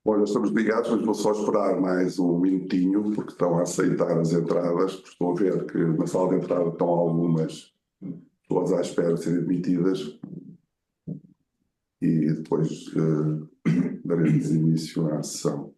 Olha, estamos ligados, mas vou só esperar mais um minutinho, porque estão a aceitar as entradas. Estou a ver que na sala de entrada estão algumas pessoas à espera de serem admitidas e depois daremos início à sessão.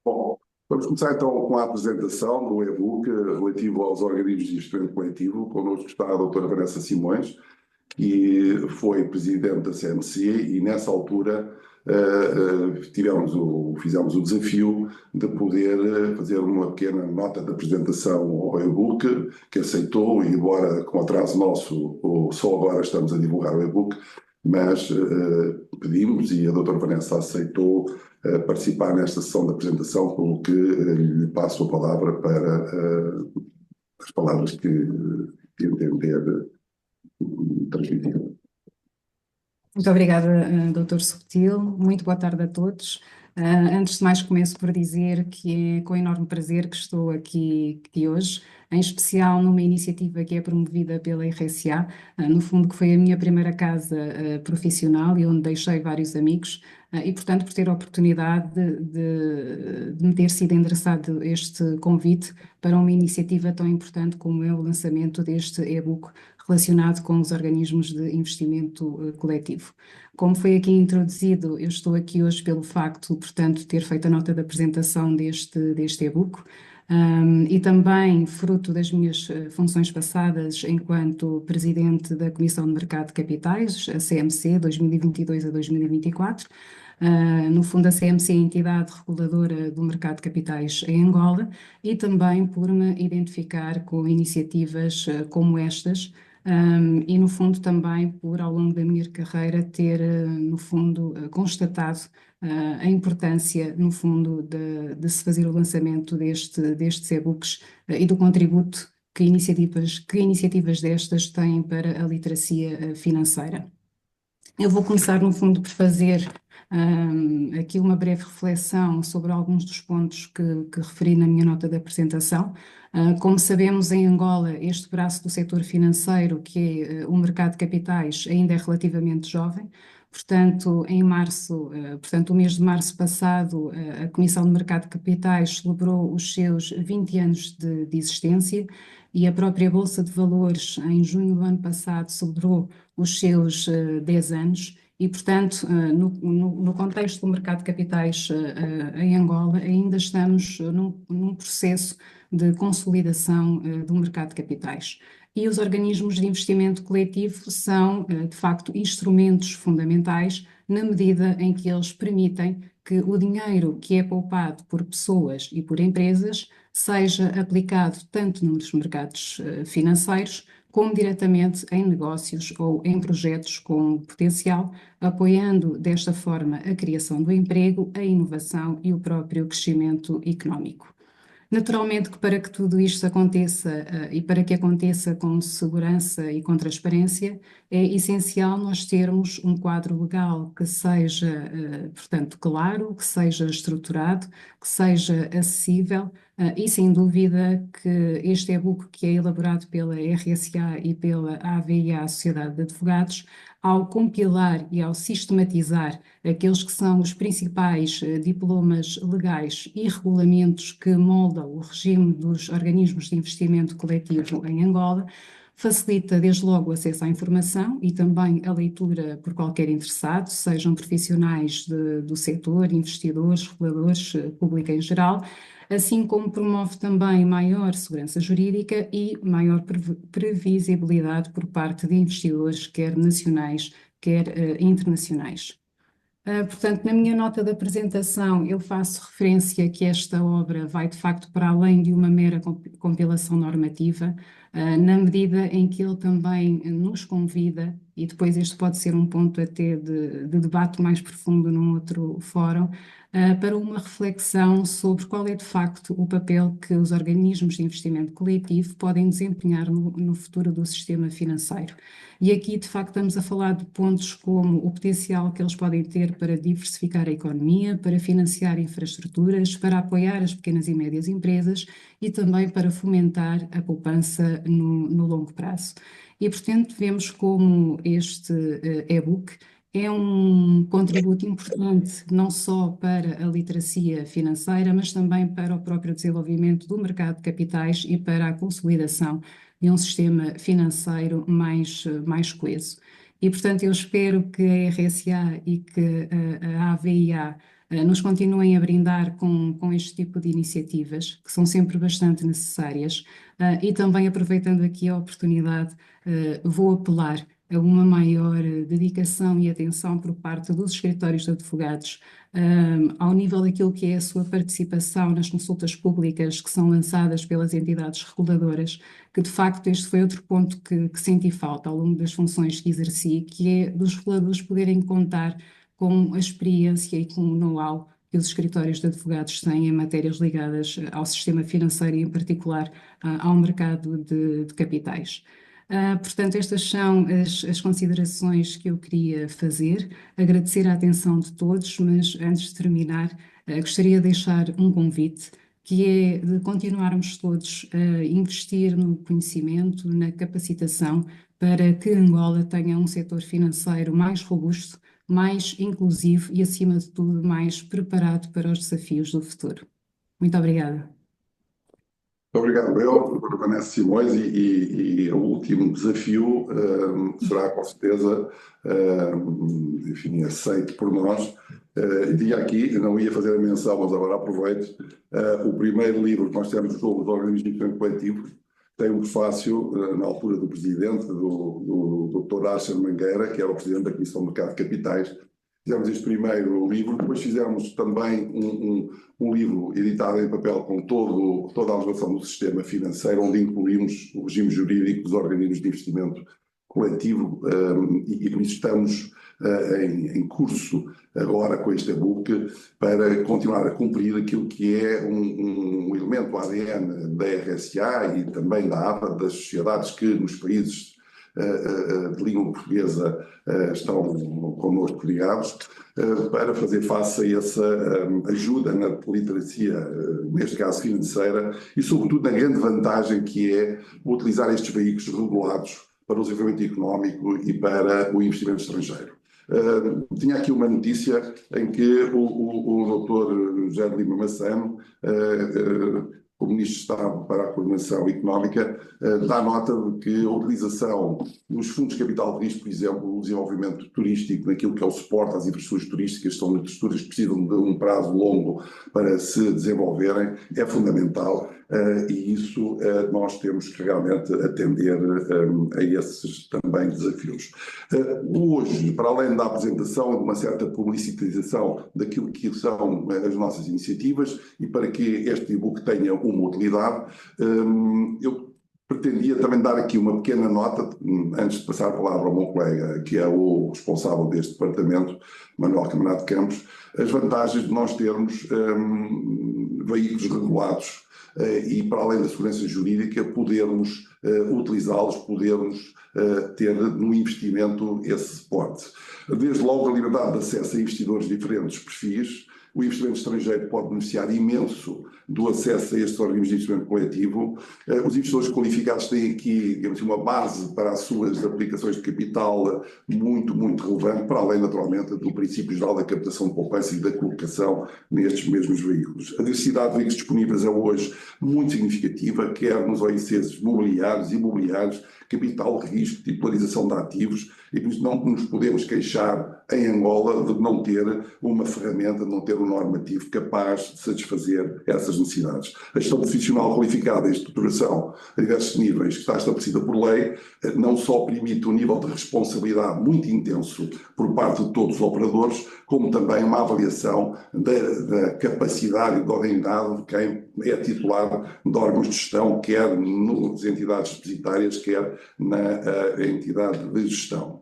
Bom, vamos começar então com a apresentação do e-book relativo aos organismos de investimento coletivo. Connosco está a doutora Vanessa Simões, que foi presidente da CMC e nessa altura fizemos o desafio de poder fazer uma pequena nota de apresentação ao e-book, que aceitou, e embora com atraso nosso, só agora estamos a divulgar o e-book, mas pedimos e a doutora Vanessa aceitou participar nesta sessão de apresentação, pelo que lhe passo a palavra para as palavras que entender transmitir. Muito obrigada, Dr. Subtil. Muito boa tarde a todos. Antes de mais, começo por dizer que é com enorme prazer que estou aqui hoje, em especial numa iniciativa que é promovida pela RSA, no fundo que foi a minha primeira casa profissional e onde deixei vários amigos, e portanto por ter a oportunidade de me ter sido endereçado este convite para uma iniciativa tão importante como é o lançamento deste e-book relacionado com os organismos de investimento coletivo. Como foi aqui introduzido, eu estou aqui hoje pelo facto, portanto, de ter feito a nota de apresentação deste e-book, e também fruto das minhas funções passadas enquanto presidente da Comissão de Mercado de Capitais, a CMC, 2022 a 2024. No fundo, a CMC é a entidade reguladora do mercado de capitais em Angola, e também por me identificar com iniciativas como estas, e no fundo também por, ao longo da minha carreira, ter no fundo constatado a importância, no fundo, de se fazer o lançamento destes e-books e do contributo que iniciativas destas têm para a literacia financeira. Eu vou começar, no fundo, por fazer aqui uma breve reflexão sobre alguns dos pontos que referi na minha nota de apresentação. Como sabemos, em Angola, este braço do setor financeiro, que é o mercado de capitais, ainda é relativamente jovem. Portanto, o mês de março passado, a Comissão de Mercado de Capitais celebrou os seus 20 anos de existência, e a própria Bolsa de Valores, em junho do ano passado, celebrou os seus 10 anos. E, portanto, no contexto do mercado de capitais em Angola, ainda estamos num processo de consolidação do mercado de capitais. E os organismos de investimento coletivo são, de facto, instrumentos fundamentais na medida em que eles permitem que o dinheiro que é poupado por pessoas e por empresas seja aplicado tanto nos mercados financeiros como diretamente em negócios ou em projetos com potencial, apoiando desta forma a criação do emprego, a inovação e o próprio crescimento económico. Naturalmente que para que tudo isto aconteça e para que aconteça com segurança e com transparência, é essencial nós termos um quadro legal que seja, portanto, claro, que seja estruturado, que seja acessível, e sem dúvida que este e-book, que é elaborado pela RSA e pela AVIA, a Sociedade de Advogados, ao compilar e ao sistematizar aqueles que são os principais diplomas legais e regulamentos que moldam o regime dos organismos de investimento coletivo em Angola, facilita desde logo o acesso à informação e também a leitura por qualquer interessado, sejam profissionais do setor, investidores, reguladores, público em geral, assim como promove também maior segurança jurídica e maior previsibilidade por parte de investidores, quer nacionais, quer internacionais. Portanto, na minha nota de apresentação, eu faço referência que esta obra vai, de facto, para além de uma mera compilação normativa, na medida em que ele também nos convida e depois este pode ser um ponto até de debate mais profundo num outro fórum, para uma reflexão sobre qual é de facto o papel que os organismos de investimento coletivo podem desempenhar no futuro do sistema financeiro. E aqui, de facto, estamos a falar de pontos como o potencial que eles podem ter para diversificar a economia, para financiar infraestruturas, para apoiar as pequenas e médias empresas e também para fomentar a poupança no longo prazo. E, portanto, vemos como este e-book é um contributo importante não só para a literacia financeira, mas também para o próprio desenvolvimento do mercado de capitais e para a consolidação de um sistema financeiro mais coeso. E, portanto, eu espero que a RSA e que a AVIA nos continuem a brindar com este tipo de iniciativas, que são sempre bastante necessárias, e também aproveitando aqui a oportunidade, vou apelar a uma maior dedicação e atenção por parte dos escritórios de advogados, ao nível daquilo que é a sua participação nas consultas públicas que são lançadas pelas entidades reguladoras, que de facto este foi outro ponto que senti falta ao longo das funções que exerci, que é dos reguladores poderem contar com a experiência e com o know-how que os escritórios de advogados têm em matérias ligadas ao sistema financeiro e, em particular, ao mercado de capitais. Portanto, estas são as considerações que eu queria fazer. Agradecer a atenção de todos, mas antes de terminar, gostaria de deixar um convite, que é de continuarmos todos a investir no conhecimento, na capacitação, para que Angola tenha um setor financeiro mais robusto, mais inclusivo e, acima de tudo, mais preparado para os desafios do futuro. Muito obrigada. Muito obrigado, eu, Vanessa Simões, e o último desafio será, com certeza, enfim, aceito por nós. Tinha aqui, não ia fazer a menção, mas agora aproveito, o primeiro livro que nós temos sobre os organismos de investimento coletivo tem um prefácio, na altura do presidente, do Dr. Archer Mangueira, que era o presidente da Comissão de Mercado de Capitais. Fizemos este primeiro livro, depois fizemos também um livro editado em papel com toda a legislação do sistema financeiro, onde incluímos o regime jurídico dos organismos de investimento coletivo, e por isso estamos em curso agora com este e-book para continuar a cumprir aquilo que é um elemento ADN da RSA e também da APA, das sociedades que nos países de língua portuguesa estão connosco ligados, para fazer face a essa ajuda na literacia, neste caso financeira, e sobretudo na grande vantagem que é utilizar estes veículos regulados para o desenvolvimento económico e para o investimento estrangeiro. Tinha aqui uma notícia em que o Dr. José de Lima Massano, o Ministro de Estado para a Coordenação Económica, dá nota de que a utilização dos fundos de capital de risco, por exemplo, o desenvolvimento turístico, naquilo que é o suporte às infraestruturas turísticas, são infraestruturas que precisam de um prazo longo para se desenvolverem, é fundamental, e isso nós temos que realmente atender a esses também desafios. Hoje, para além da apresentação de uma certa publicitização daquilo que são as nossas iniciativas e para que este e-book tenha uma utilidade, eu pretendia também dar aqui uma pequena nota, antes de passar a palavra ao meu colega, que é o responsável deste departamento, Manuel Camarado Campos, as vantagens de nós termos veículos regulados e, para além da segurança jurídica, podermos utilizá-los, podermos ter no investimento esse suporte. Desde logo a liberdade de acesso a investidores de diferentes perfis. O investimento estrangeiro pode beneficiar imenso do acesso a estes organismos de investimento coletivo. Os investidores qualificados têm aqui, digamos, uma base para as suas aplicações de capital muito, muito relevante, para além, naturalmente, do princípio geral da captação de poupança e da colocação nestes mesmos veículos. A diversidade de veículos disponíveis é hoje muito significativa, quer nos OICs imobiliários, capital de risco, titularização de ativos, e por isso não nos podemos queixar em Angola de não ter uma ferramenta, de não ter um normativo capaz de satisfazer essas necessidades. A gestão profissional qualificada e estruturação a diversos níveis, que está estabelecida por lei, não só permite um nível de responsabilidade muito intenso por parte de todos os operadores, como também uma avaliação da capacidade e da idoneidade de quem é titular de órgãos de gestão, quer nas entidades depositárias, quer na entidade de gestão.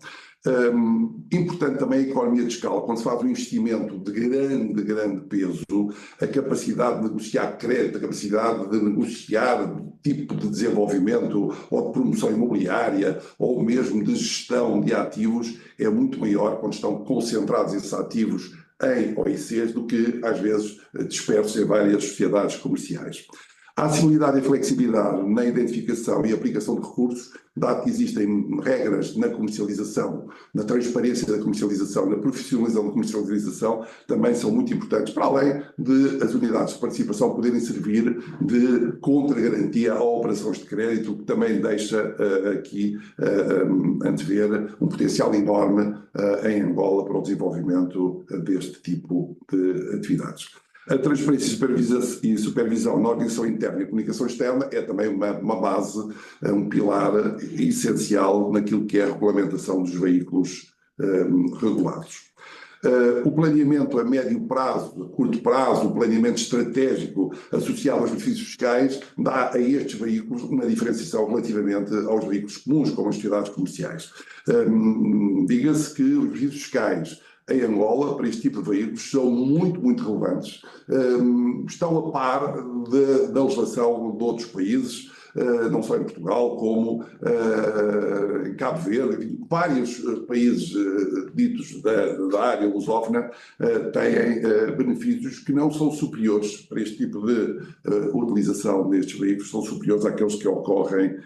Importante também a economia de escala. Quando se faz um investimento de grande peso, a capacidade de negociar crédito, a capacidade de negociar tipo de desenvolvimento ou de promoção imobiliária ou mesmo de gestão de ativos é muito maior quando estão concentrados esses ativos em OICs do que, às vezes, dispersos em várias sociedades comerciais. A acessibilidade e a flexibilidade na identificação e aplicação de recursos, dado que existem regras na comercialização, na transparência da comercialização, na profissionalização da comercialização, também são muito importantes, para além de as unidades de participação poderem servir de contra-garantia a operações de crédito, que também deixa aqui antever um potencial enorme em Angola para o desenvolvimento deste tipo de atividades. A transparência e supervisão na organização interna e comunicação externa é também uma base, um pilar essencial naquilo que é a regulamentação dos veículos regulados. O planeamento a médio prazo, a curto prazo, o planeamento estratégico associado aos benefícios fiscais dá a estes veículos uma diferenciação relativamente aos veículos comuns, como as sociedades comerciais. Diga-se que os benefícios fiscais em Angola, para este tipo de veículos, são muito relevantes. Estão a par da legislação de outros países, não só em Portugal, como em Cabo Verde. Vários países ditos da área lusófona têm benefícios que não são superiores para este tipo de utilização destes veículos, são superiores àqueles que ocorrem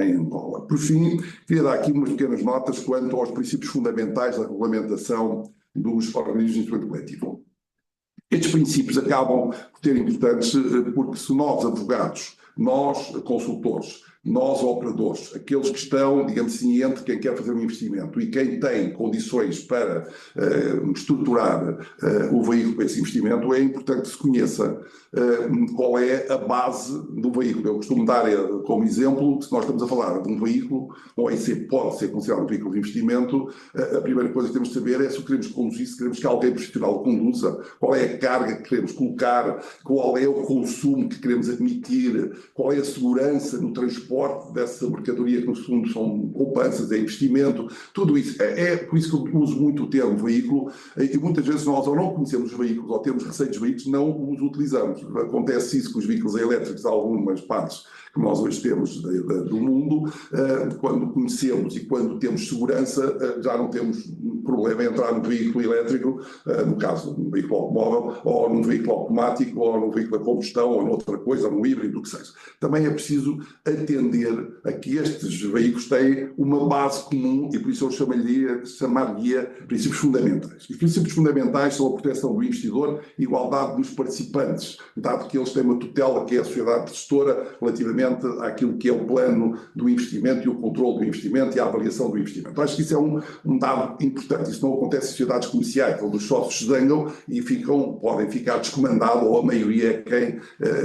em Angola. Por fim, queria dar aqui umas pequenas notas quanto aos princípios fundamentais da regulamentação dos organismos de instrumento coletivo. Estes princípios acabam por ter importantes porque se nós, advogados, nós, consultores, nós, operadores, aqueles que estão, digamos assim, entre quem quer fazer um investimento e quem tem condições para estruturar o veículo para esse investimento, é importante que se conheça qual é a base do veículo. Eu costumo dar como exemplo, se nós estamos a falar de um veículo, um OIC pode ser considerado um veículo de investimento, a primeira coisa que temos de saber é se o queremos conduzir, se queremos que alguém profissional o conduza, qual é a carga que queremos colocar, qual é o consumo que queremos admitir, qual é a segurança no transporte dessa mercadoria, que no fundo são poupanças, é investimento, tudo isso. É por isso que eu uso muito o termo veículo, e muitas vezes nós, ou não conhecemos os veículos, ou temos receio dos veículos, não os utilizamos. Acontece isso com os veículos elétricos, algumas partes que nós hoje temos do mundo, quando conhecemos e quando temos segurança, já não temos problema em entrar num veículo elétrico, no caso de um veículo automóvel, ou num veículo automático, ou num veículo a combustão, ou noutra coisa, num híbrido, o que seja. Também é preciso atender a que estes veículos têm uma base comum e por isso eu chamaria princípios fundamentais. Os princípios fundamentais são a proteção do investidor e a igualdade dos participantes, dado que eles têm uma tutela que é a sociedade gestora relativamente àquilo que é o plano do investimento e o controle do investimento e a avaliação do investimento. Acho que isso é um dado importante. Isso não acontece em sociedades comerciais, onde os sócios se zangam e podem ficar descomandados, ou a maioria é quem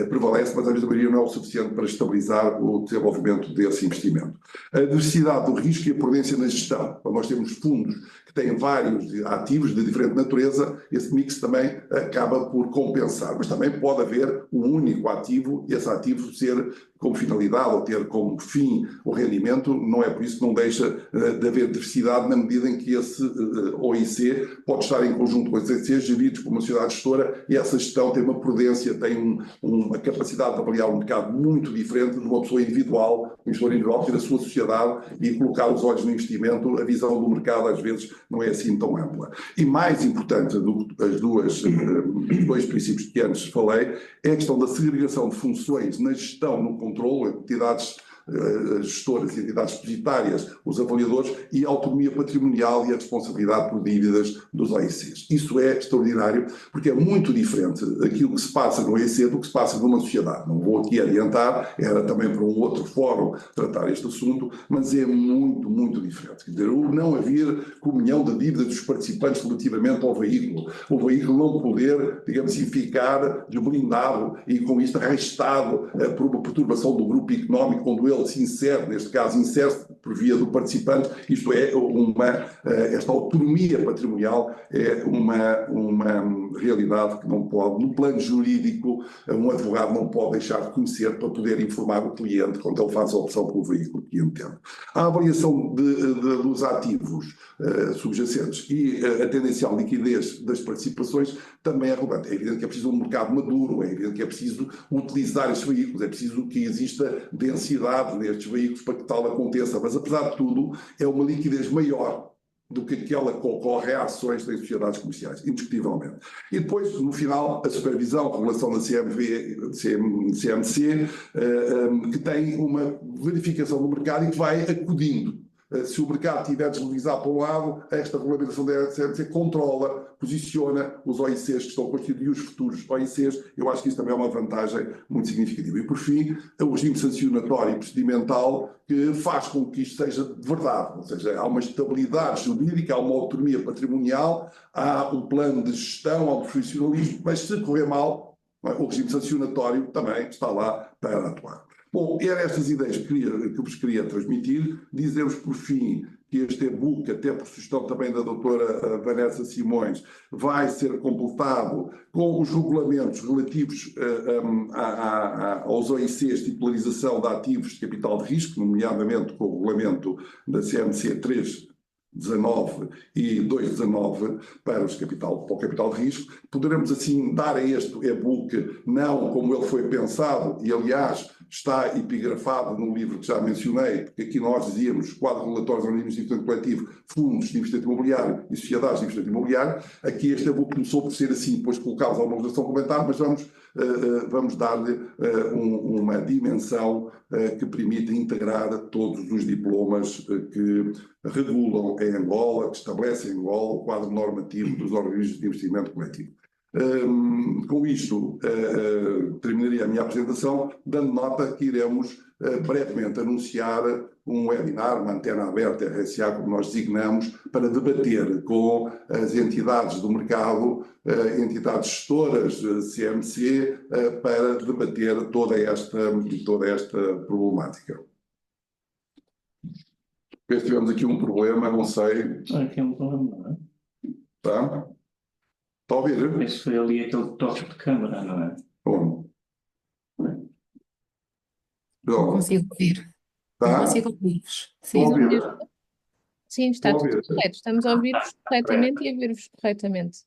prevalece, mas às vezes a maioria não é o suficiente para estabilizar o desenvolvimento desse investimento. A diversidade do risco e a prudência na gestão. Quando nós temos fundos que têm vários ativos de diferente natureza, esse mix também acaba por compensar. Mas também pode haver um único ativo e esse ativo ser como finalidade ou ter como fim o rendimento, não é por isso que não deixa de haver diversidade na medida em que esse OIC pode estar em conjunto com os OICs geridos por uma sociedade gestora e essa gestão tem uma prudência, tem uma capacidade de avaliar o mercado muito diferente de uma pessoa individual, um gestor individual ter a sua sociedade e colocar os olhos no investimento, a visão do mercado às vezes não é assim tão ampla. E mais importante do que os dois princípios que antes falei, é a questão da segregação de funções na gestão, no controle, entidades gestoras e entidades depositárias, os avaliadores e a autonomia patrimonial e a responsabilidade por dívidas dos OICs. Isso é extraordinário porque é muito diferente aquilo que se passa no OIC do que se passa numa sociedade. Não vou aqui adiantar, era também para um outro fórum tratar este assunto, mas é muito diferente. Quer dizer, o não haver comunhão de dívidas dos participantes relativamente ao veículo, o veículo não poder, digamos assim, ficar desblindado e com isto arrastado por uma perturbação do grupo económico, quando ele se insere, neste caso insere-se por via do participante, isto é, esta autonomia patrimonial é uma realidade que não pode, no plano jurídico, um advogado não pode deixar de conhecer para poder informar o cliente quando ele faz a opção pelo veículo que entende. A avaliação dos ativos subjacentes e a tendencial liquidez das participações também é relevante. É evidente que é preciso um mercado maduro, é evidente que é preciso utilizar estes veículos, é preciso que exista densidade nestes veículos para que tal aconteça, mas apesar de tudo é uma liquidez maior do que aquela que ocorre a ações das sociedades comerciais, indiscutivelmente. E depois, no final, a supervisão, a regulação da CMC, que tem uma verificação do mercado e que vai acudindo. Se o mercado estiver deslizado para um lado, esta regulamentação da CMC controla, posiciona os OICs que estão constituídos e os futuros OICs. Eu acho que isso também é uma vantagem muito significativa. E, por fim, o regime sancionatório e procedimental que faz com que isto seja de verdade. Ou seja, há uma estabilidade jurídica, há uma autonomia patrimonial, há um plano de gestão, há um profissionalismo, mas se correr mal, o regime sancionatório também está lá para atuar. Bom, eram estas ideias que eu vos queria transmitir. Dizer-vos, por fim, que este e-book, até por sugestão também da doutora Vanessa Simões, vai ser completado com os regulamentos relativos aos OICs, titularização de ativos de capital de risco, nomeadamente com o regulamento da CMC 319 e 219 para o capital de risco. Poderemos assim dar a este e-book, não como ele foi pensado, e aliás está epigrafado no livro que já mencionei, porque aqui nós dizíamos quadro regulatório de organismos de investimento coletivo, fundos de investimento imobiliário e sociedades de investimento imobiliário. Aqui este e-book começou por ser assim, depois colocámos alguma legislação complementar, mas vamos dar-lhe uma dimensão que permita integrar todos os diplomas que regulam em Angola, que estabelecem em Angola o quadro normativo dos organismos de investimento coletivo. Com isto, terminaria a minha apresentação, dando nota que iremos brevemente anunciar um webinar, uma antena aberta RSA, como nós designamos, para debater com as entidades do mercado, entidades gestoras, CMC, para debater toda esta problemática. Tivemos aqui um problema, não sei. Aqui é um problema, não é? Tá? Está a ouvir? Esse foi ali aquele toque de câmara, não é? Bom. Não consigo ouvir. Tá? Não consigo ouvir-vos. Sim, sim, está tudo correto. Estamos a ouvir-vos corretamente e a ver-vos corretamente.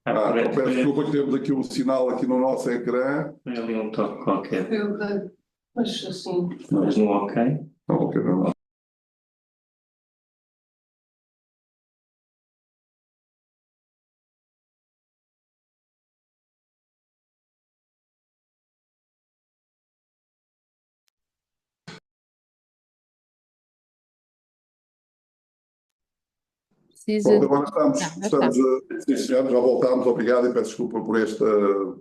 Então peço desculpa que temos aqui um sinal aqui no nosso ecrã. Foi ali um toque qualquer. Foi ok. Mas assim. Mas no ok? Não, ok, não. Precisa. Bom, agora já voltámos, obrigado e peço desculpa por esta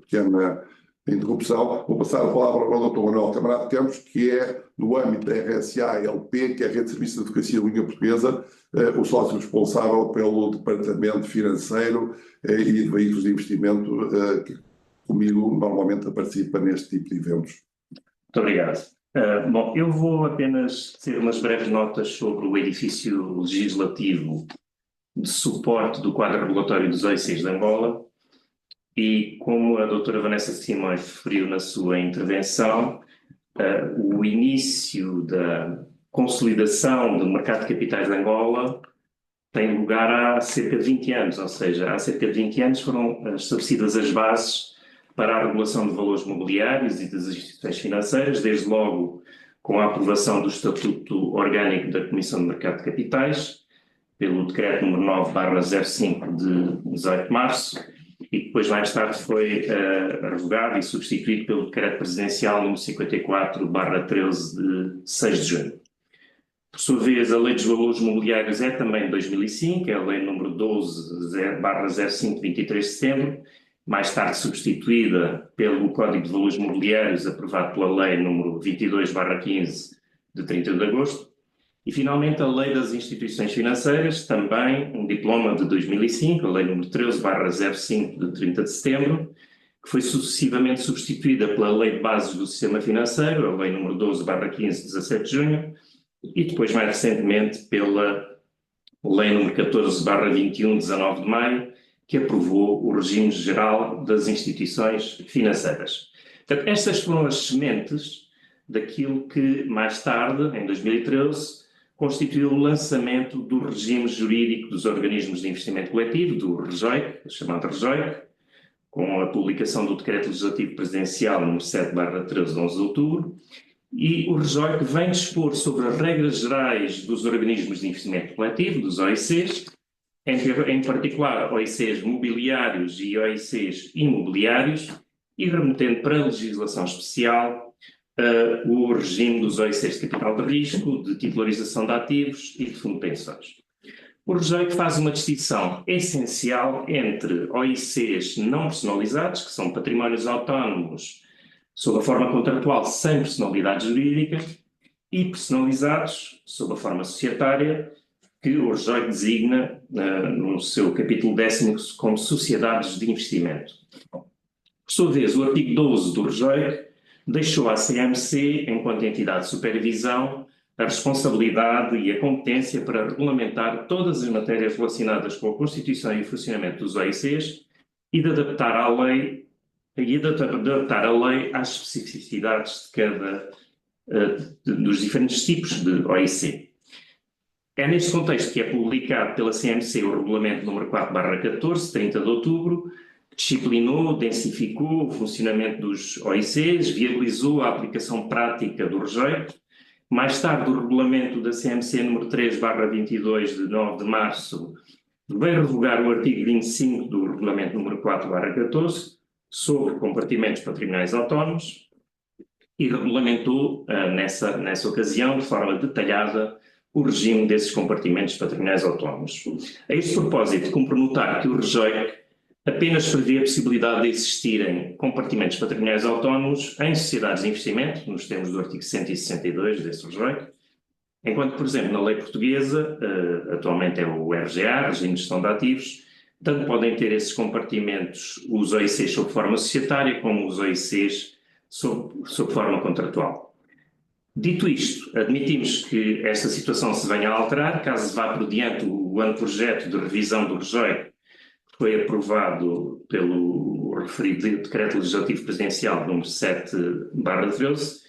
pequena interrupção. Vou passar a palavra ao Dr. Manuel Camarada de Campos, que é, no âmbito da RSA-LP, que é a Rede de Serviços de Advocacia Língua Portuguesa, o sócio responsável pelo Departamento Financeiro e de Veículos de Investimento, que comigo normalmente participa neste tipo de eventos. Muito obrigado. Bom, eu vou apenas ter umas breves notas sobre o edifício legislativo de suporte do quadro regulatório dos OICs de Angola e, como a doutora Vanessa Simões referiu na sua intervenção, o início da consolidação do mercado de capitais de Angola tem lugar há cerca de 20 anos, ou seja, há cerca de 20 anos foram estabelecidas as bases para a regulação de valores mobiliários e das instituições financeiras, desde logo com a aprovação do Estatuto Orgânico da Comissão de Mercado de Capitais, pelo Decreto número 9/05 de 18 de março, e depois mais tarde foi revogado e substituído pelo Decreto Presidencial número 54/13 de 6 de junho. Por sua vez, a Lei dos Valores Mobiliários é também de 2005, é a Lei número 12/05 de 23 de setembro, mais tarde substituída pelo Código de Valores Mobiliários, aprovado pela Lei número 22/15 de 31 de agosto. E, finalmente, a Lei das Instituições Financeiras, também um diploma de 2005, a Lei número 13/05 de 30 de setembro, que que foi sucessivamente substituída pela Lei de Bases do Sistema Financeiro, a Lei número 12/15, 17 de junho, e depois, mais recentemente, pela Lei número 14/21, 19 de maio, que aprovou o regime geral das instituições financeiras. Portanto, estas foram as sementes daquilo que, mais tarde, em 2013, constituiu o lançamento do regime jurídico dos organismos de investimento coletivo, do REGOIC, chamado REGOIC, com a publicação do Decreto Legislativo Presidencial número 7/13, 11 de outubro, e o REGOIC vem dispor sobre as regras gerais dos organismos de investimento coletivo, dos OICs, em particular OICs mobiliários e OICs imobiliários, e remetendo para a legislação especial o regime dos OICs de capital de risco, de titularização de ativos e de fundo de pensões. O REGOIC faz uma distinção essencial entre OICs não personalizados, que são patrimónios autónomos sob a forma contratual sem personalidade jurídica, e personalizados sob a forma societária, que o REGOIC designa no seu capítulo 10º como sociedades de investimento. Por sua vez, o artigo 12 do REGOIC deixou à CMC, enquanto entidade de supervisão, a responsabilidade e a competência para regulamentar todas as matérias relacionadas com a constituição e o funcionamento dos OICs e de adaptar a lei às especificidades de cada dos diferentes tipos de OIC. É neste contexto que é publicado pela CMC o Regulamento número 4/14, 30 de outubro, que disciplinou, densificou o funcionamento dos OICs, viabilizou a aplicação prática do REGOIC. Mais tarde, o Regulamento da CMC número 3/22, de 9 de março, veio revogar o artigo 25 do Regulamento número 4/14, sobre compartimentos patrimoniais autónomos, e regulamentou, nessa ocasião, de forma detalhada, o regime desses compartimentos patrimoniais autónomos. A este propósito, cumpre notar que o REGOIC apenas prevê a possibilidade de existirem compartimentos patrimoniais autónomos em sociedades de investimento, nos termos do artigo 162 desse REGOIC, enquanto, por exemplo, na lei portuguesa, atualmente é o RGA, Regime de Gestão de Ativos, tanto podem ter esses compartimentos os OICs sob forma societária como os OICs sob forma contratual. Dito isto, admitimos que esta situação se venha a alterar, caso vá por diante o anteprojeto de revisão do REGOIC, que foi aprovado pelo referido Decreto Legislativo Presidencial número 7/13,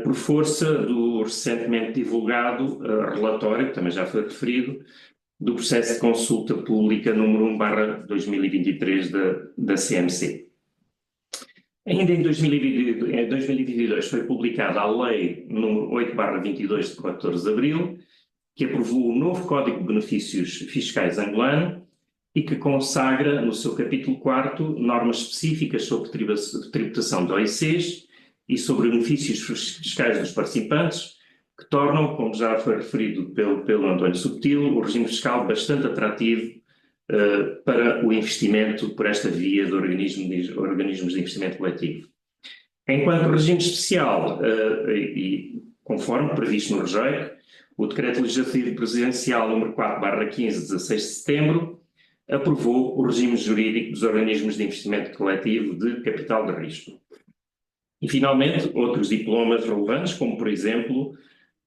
por força do recentemente divulgado relatório, que também já foi referido, do processo de consulta pública número 1/2023 da CMC. Ainda em 2022 foi publicada a Lei número 8/22, de 14 de abril, que aprovou o novo Código de Benefícios Fiscais angolano e que consagra, no seu capítulo 4º, normas específicas sobre tributação de OICs e sobre benefícios fiscais dos participantes, que tornam, como já foi referido pelo António Subtil, o regime fiscal bastante atrativo para o investimento por esta via de organismos de investimento coletivo. Enquanto regime especial, e conforme previsto no REGOIC, o Decreto Legislativo Presidencial número 4/15, 16 de setembro, aprovou o regime jurídico dos organismos de investimento coletivo de capital de risco. E, finalmente, outros diplomas relevantes, como, por exemplo,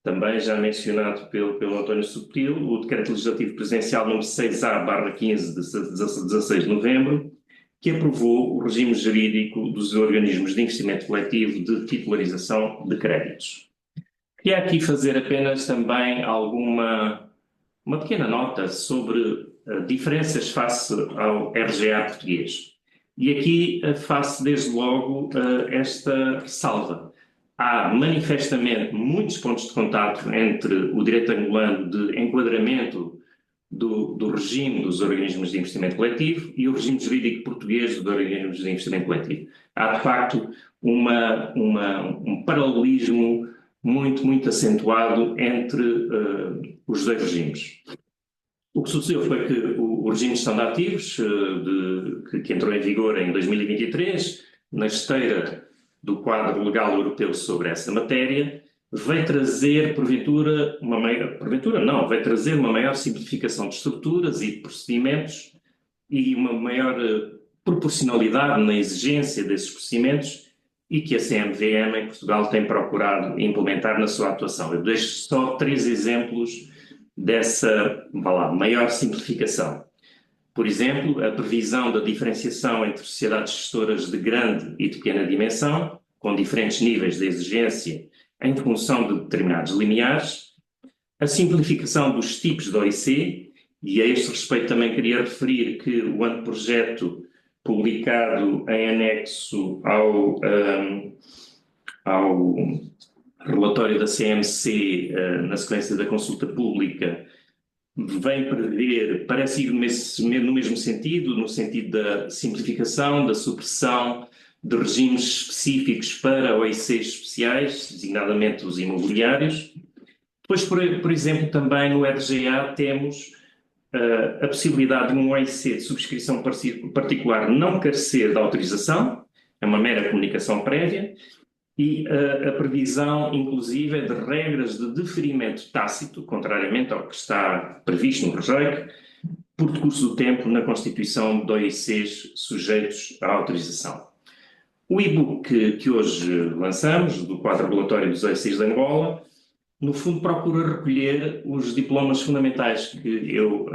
também já mencionado pelo António Subtil, o Decreto Legislativo Presidencial número 6A/15, de 16 de novembro, que aprovou o regime jurídico dos organismos de investimento coletivo de titularização de créditos. Queria aqui fazer apenas também uma pequena nota sobre diferenças face ao RGA português. E aqui faço desde logo esta ressalva. Há manifestamente muitos pontos de contato entre o direito angolano de enquadramento do regime dos organismos de investimento coletivo e o regime jurídico português dos organismos de investimento coletivo. Há, de facto, um paralelismo muito acentuado entre os dois regimes. O que sucedeu foi que o regime de gestão de ativos, que entrou em vigor em 2023, na esteira do quadro legal europeu sobre essa matéria, veio trazer, veio trazer uma maior simplificação de estruturas e de procedimentos e uma maior proporcionalidade na exigência desses procedimentos e que a CMVM em Portugal tem procurado implementar na sua atuação. Eu deixo só 3 exemplos dessa, maior simplificação. Por exemplo, a previsão da diferenciação entre sociedades gestoras de grande e de pequena dimensão, com diferentes níveis de exigência em função de determinados limiares, a simplificação dos tipos de OIC, e a este respeito também queria referir que o anteprojeto publicado em anexo ao relatório da CMC, na sequência da consulta pública, vem prever, parece ir no mesmo sentido, no sentido da simplificação, da supressão de regimes específicos para OICs especiais, designadamente os imobiliários. Depois, por exemplo, também no RGA temos a possibilidade de um OIC de subscrição particular não carecer de autorização, é uma mera comunicação prévia, e a previsão, inclusive, de regras de deferimento tácito, contrariamente ao que está previsto no REGEC, por decurso do tempo na constituição de OICs sujeitos à autorização. O e-book que hoje lançamos, do quadro regulatório dos OICs de Angola, no fundo procura recolher os diplomas fundamentais que eu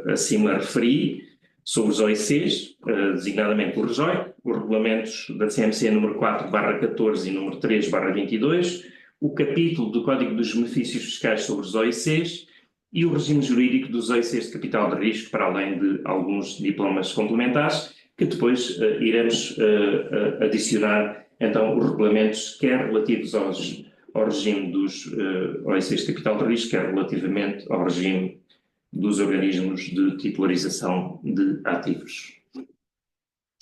acima referi sobre os OICs, designadamente o REGOI, os regulamentos da CMC número 4/14 e número 3/22, o capítulo do Código dos Benefícios Fiscais sobre os OICs e o regime jurídico dos OICs de capital de risco, para além de alguns diplomas complementares, que depois iremos adicionar, então, os regulamentos, quer relativos ao regime dos OICs de capital de risco, quer relativamente ao regime dos organismos de titularização de ativos.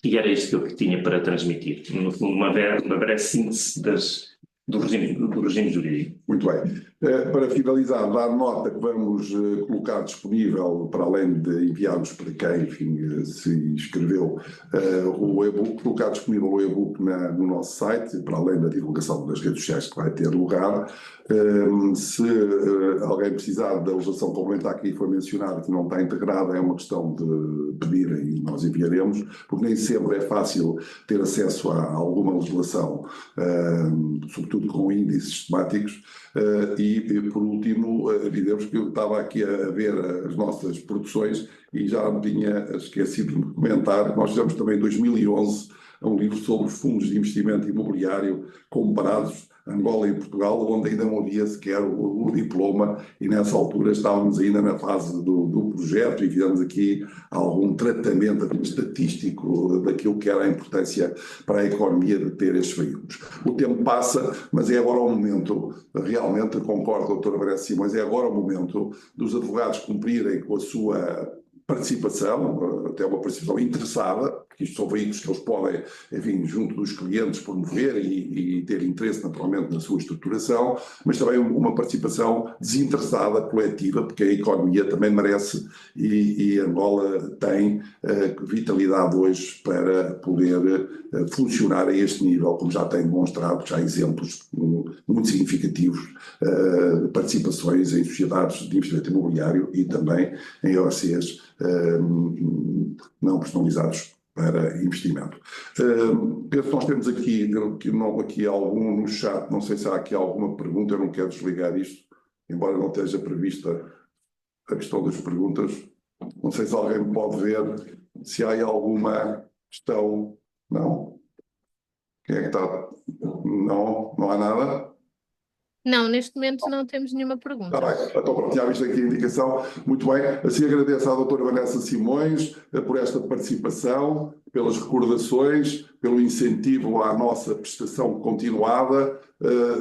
E era isto que eu tinha para transmitir. No fundo, uma breve síntese do regime jurídico. Muito bem. Para finalizar, dar nota que vamos colocar disponível, para além de enviarmos para quem, enfim, se inscreveu, o e-book, colocar disponível o e-book no nosso site, para além da divulgação das redes sociais que vai ter lugar. Se alguém precisar da legislação complementar que foi mencionada, que não está integrada, é uma questão de pedirem e nós enviaremos, porque nem sempre é fácil ter acesso a alguma legislação, sobretudo com índices temáticos. E, por último, diremos que eu estava aqui a ver as nossas produções e já me tinha esquecido de comentar que nós fizemos também em 2011 um livro sobre fundos de investimento imobiliário comparados Angola e Portugal, onde ainda não havia sequer o diploma, e nessa altura estávamos ainda na fase do projeto e fizemos aqui algum tratamento estatístico daquilo que era a importância para a economia de ter estes veículos. O tempo passa, mas é agora o momento, realmente concordo, doutora Vanessa Simões, é agora o momento dos advogados cumprirem com a sua participação, até uma participação interessada, porque isto são veículos que eles podem, enfim, junto dos clientes, promover e ter interesse naturalmente na sua estruturação, mas também uma participação desinteressada, coletiva, porque a economia também merece e Angola tem vitalidade hoje para poder funcionar a este nível, como já tem demonstrado, já exemplos muito significativos de participações em sociedades de investimento imobiliário e também em OCs não personalizados para investimento. Penso que nós temos aqui algum no chat, não sei se há aqui alguma pergunta, eu não quero desligar isto, embora não esteja prevista a questão das perguntas. Não sei se alguém pode ver se há aí alguma questão. Não? Quem é que está? Não há nada? Não, neste momento não temos nenhuma pergunta. Está bem, então pronto, já viste aqui a indicação. Muito bem, assim agradeço à doutora Vanessa Simões por esta participação, pelas recordações, pelo incentivo à nossa prestação continuada,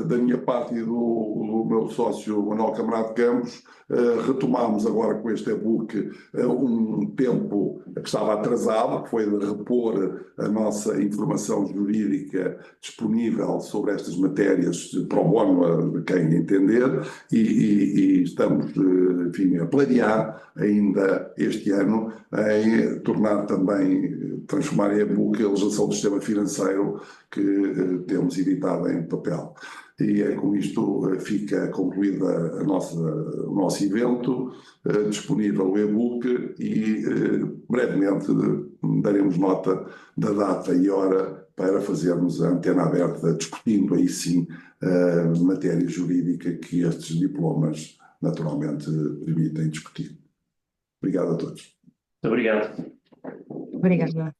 da minha parte e do meu sócio Manuel Camarado Campos. Retomámos agora com este e-book um tempo que estava atrasado, que foi de repor a nossa informação jurídica disponível sobre estas matérias pro bono a quem entender e estamos, enfim, a planear ainda este ano em tornar também, transformar em e-book a legislação do sistema financeiro que temos editado em papel. E é com isto fica concluída o nosso evento, disponível o e-book e brevemente daremos nota da data e hora para fazermos a antena aberta, discutindo aí sim a matéria jurídica que estes diplomas naturalmente permitem discutir. Obrigado a todos. Muito obrigado. Obrigada.